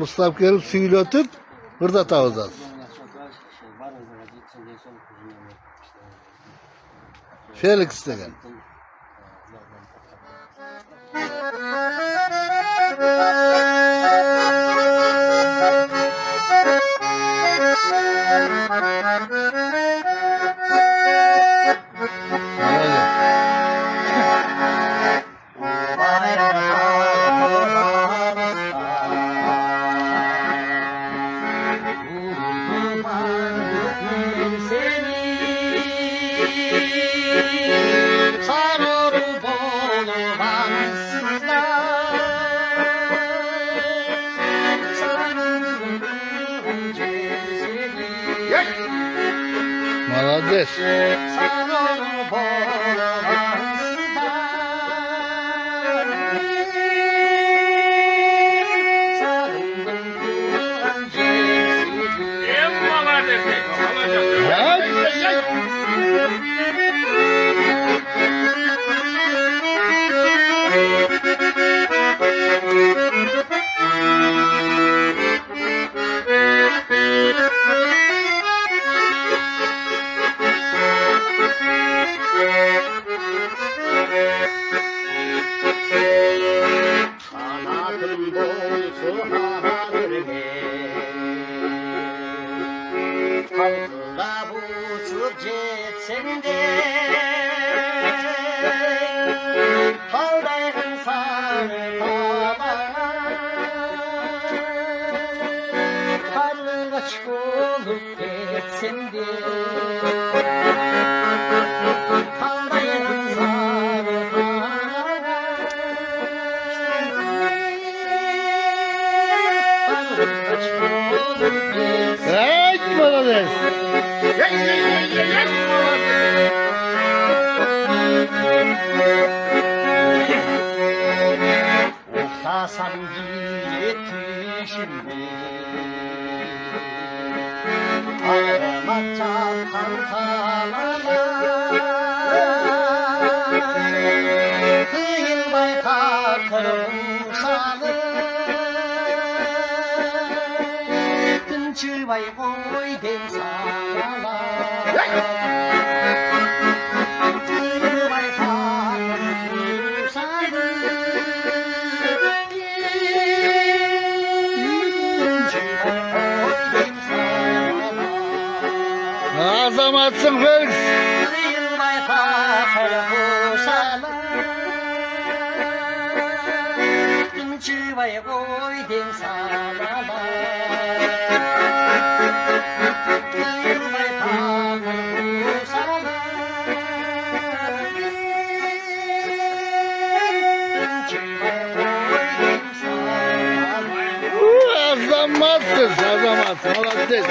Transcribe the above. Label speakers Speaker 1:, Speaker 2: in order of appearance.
Speaker 1: Oruçlap gelip suyulatıp burada tavacağız. Felix istegan. Молодец.
Speaker 2: Kalkıla uçup geçsen de kaldırın sarı dağlara karlı açık olup geçsen de kaldırın sarı dağlara karlı açık olup geçsen de.
Speaker 1: Молодец.
Speaker 2: Oktasan yetişimde ağrıma çarpan kalana kıyılmay kalkırım salı Çıvay koy den sağala Çıvay kalkırım salı
Speaker 1: Azamatsın Felix.
Speaker 2: Çıvay kalkırım salı Çıvay koy den sağala
Speaker 1: Azamatsın, azamatsın. Молодец.